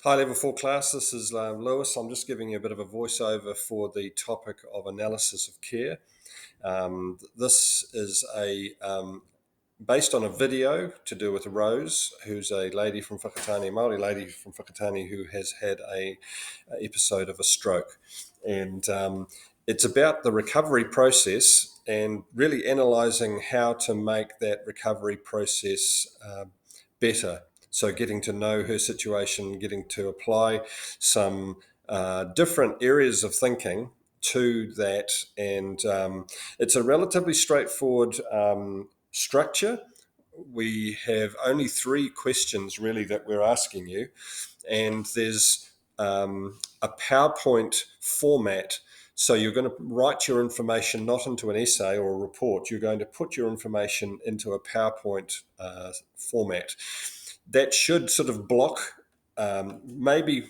Hi, Level 4 class. This is Lewis. I'm just giving you a bit of a voiceover for the topic of analysis of care. This is based on a video to do with Rose, who's a lady from Whakatane, a Māori lady from Whakatane who has had a episode of a stroke. And it's about the recovery process and really analysing how to make that recovery process better. So getting to know her situation, getting to apply some different areas of thinking to that. And it's a relatively straightforward structure. We have only 3 questions really that we're asking you. And there's a PowerPoint format. So you're going to write your information not into an essay or a report. You're going to put your information into a PowerPoint format. That should sort of block mainly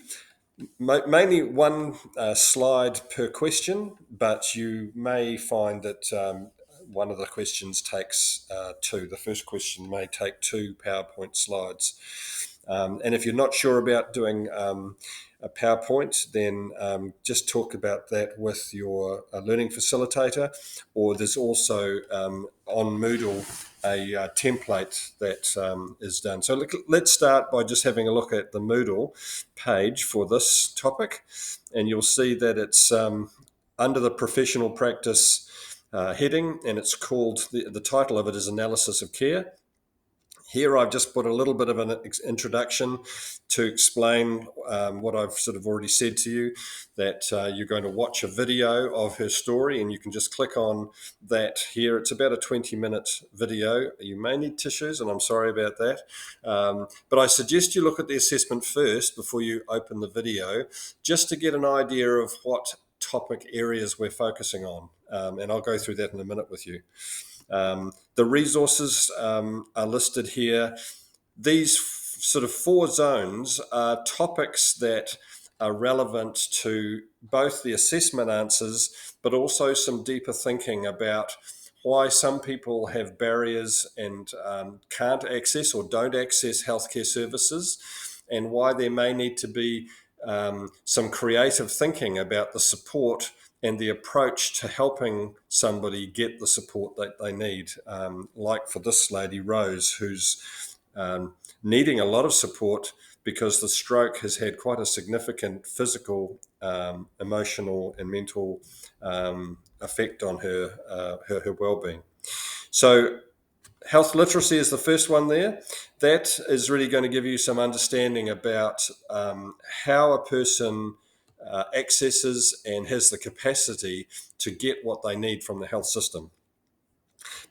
one slide per question, but you may find that one of the questions takes 2. The first question may take 2 PowerPoint slides. And if you're not sure about doing a PowerPoint, then just talk about that with your learning facilitator. Or there's also on Moodle a template that is done. So let's start by just having a look at the Moodle page for this topic. And you'll see that it's under the professional practice heading, and it's called, the title of it is Analysis of Care. Here I've just put a little bit of an introduction to explain what I've sort of already said to you, that you're going to watch a video of her story, and you can just click on that here. It's about a 20-minute video. You may need tissues, and I'm sorry about that. But I suggest you look at the assessment first before you open the video, just to get an idea of what topic areas we're focusing on. And I'll go through that in a minute with you. The resources are listed here. These sort of 4 zones are topics that are relevant to both the assessment answers, but also some deeper thinking about why some people have barriers and can't access or don't access healthcare services, and why there may need to be some creative thinking about the support and the approach to helping somebody get the support that they need. Like for this lady, Rose, who's needing a lot of support because the stroke has had quite a significant physical, emotional and mental effect on her well-being. So health literacy is the first one there. That is really going to give you some understanding about how a person accesses and has the capacity to get what they need from the health system.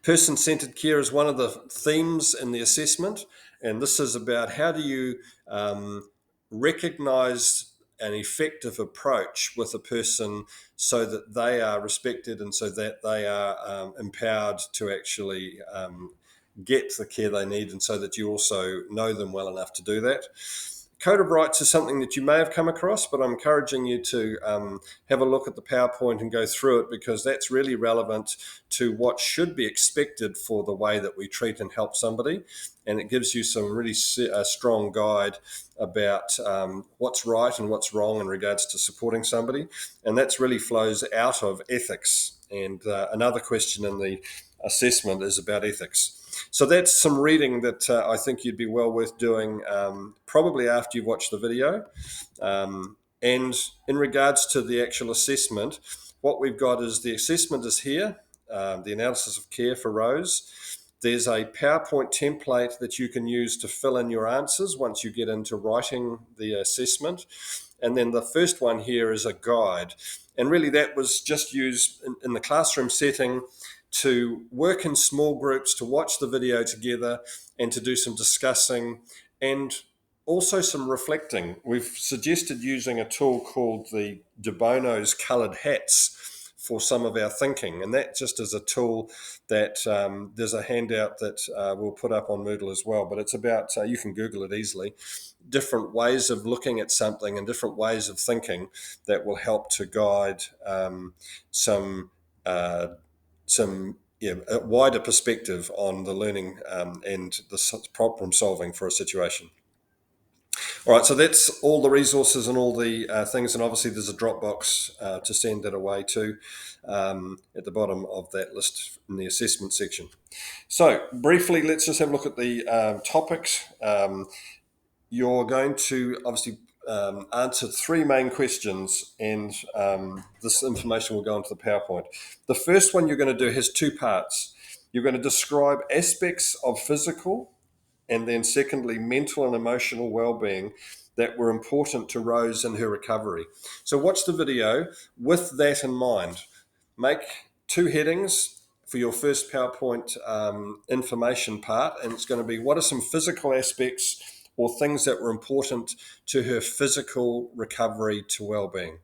Person-centered care is one of the themes in the assessment, and this is about how do you recognize an effective approach with a person so that they are respected and so that they are empowered to actually get the care they need, and so that you also know them well enough to do that. Code of Rights is something that you may have come across, but I'm encouraging you to have a look at the PowerPoint and go through it, because that's really relevant to what should be expected for the way that we treat and help somebody. And it gives you some really strong guide about what's right and what's wrong in regards to supporting somebody. And that's really flows out of ethics. And another question in the assessment is about ethics. So that's some reading that I think you'd be well worth doing, probably after you've watched the video. And in regards to the actual assessment, what we've got is the assessment is here, the analysis of care for Rose. There's a PowerPoint template that you can use to fill in your answers once you get into writing the assessment. And then the first one here is a guide. And really that was just used in the classroom setting to work in small groups, to watch the video together and to do some discussing and also some reflecting. We've suggested using a tool called the De Bono's Coloured Hats for some of our thinking. And that just is a tool that there's a handout that we'll put up on Moodle as well. But it's about, you can Google it easily, different ways of looking at something and different ways of thinking that will help to guide some a wider perspective on the learning and the problem solving for a situation. All right, so that's all the resources and all the things, and obviously there's a Dropbox to send that away to at the bottom of that list in the assessment section. So briefly, let's just have a look at the topics. You're going to obviously answer three main questions, and this information will go into the PowerPoint. The first one you're going to do has two parts. You're going to describe aspects of physical and then secondly, mental and emotional well-being that were important to Rose in her recovery. So watch the video with that in mind. Make two headings for your first PowerPoint information part, and it's going to be what are some physical aspects or things that were important to her physical recovery to well-being.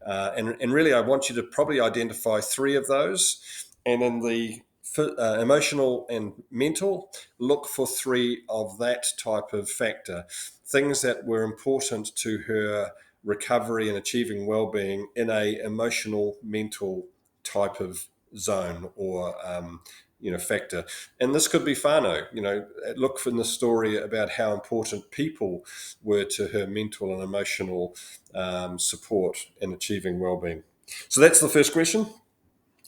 And really, I want you to probably identify three of those, and in the emotional and mental, look for three of that type of factor, things that were important to her recovery and achieving well-being in a emotional, mental type of zone or factor. And this could be whānau. Look in the story about how important people were to her mental and emotional support in achieving well-being. So that's the first question.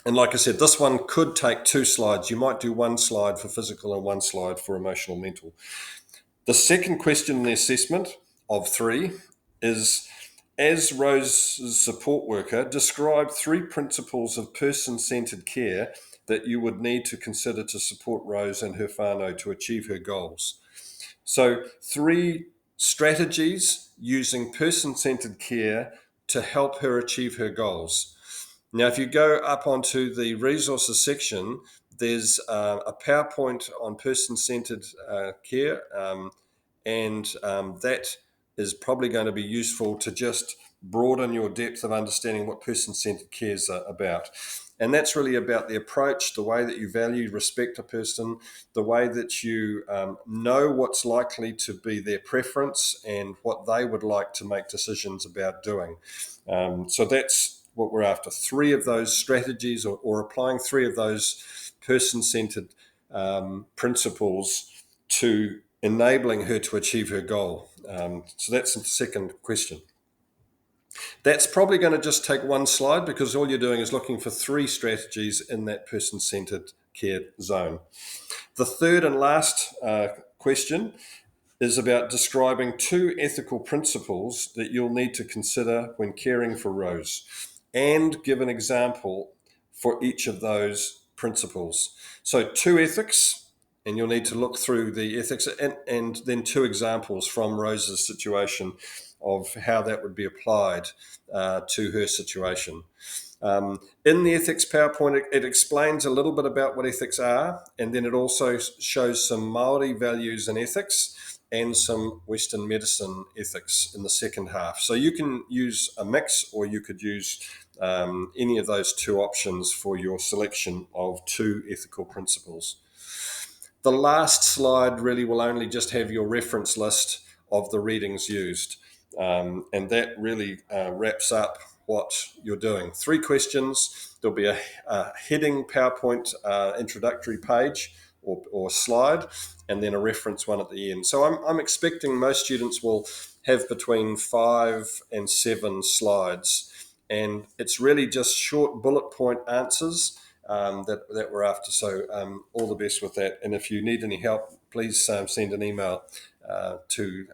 And like I said, this one could take 2 slides. You might do 1 slide for physical and 1 slide for emotional mental. The second question in the assessment of 3 is, as Rose's support worker, describe 3 principles of person-centred care that you would need to consider to support Rose and her whānau to achieve her goals. So 3 strategies using person-centred care to help her achieve her goals. Now, if you go up onto the resources section, there's a PowerPoint on person-centred care, and that is probably going to be useful to just broaden your depth of understanding what person-centred care is about. And that's really about the approach, the way that you value, respect a person, the way that you know what's likely to be their preference and what they would like to make decisions about doing. So that's what we're after. 3 of those strategies or applying 3 of those person-centered principles to enabling her to achieve her goal. So that's the second question. That's probably going to just take 1 slide because all you're doing is looking for 3 strategies in that person-centered care zone. The third and last question is about describing 2 ethical principles that you'll need to consider when caring for Rose, and give an example for each of those principles. So 2 ethics, and you'll need to look through the ethics, and then 2 examples from Rose's situation of how that would be applied to her situation. In the ethics PowerPoint, it explains a little bit about what ethics are, and then it also shows some Māori values and ethics and some Western medicine ethics in the second half. So you can use a mix, or you could use any of those 2 options for your selection of 2 ethical principles. The last slide really will only just have your reference list of the readings used. And that really wraps up what you're doing. 3 questions. There'll be a heading PowerPoint introductory page or slide, and then a reference one at the end. So I'm expecting most students will have between 5 and 7 slides, and it's really just short bullet point answers that we're after. So all the best with that. And if you need any help, please send an email to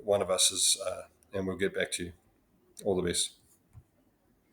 one of us, and we'll get back to you. All the best.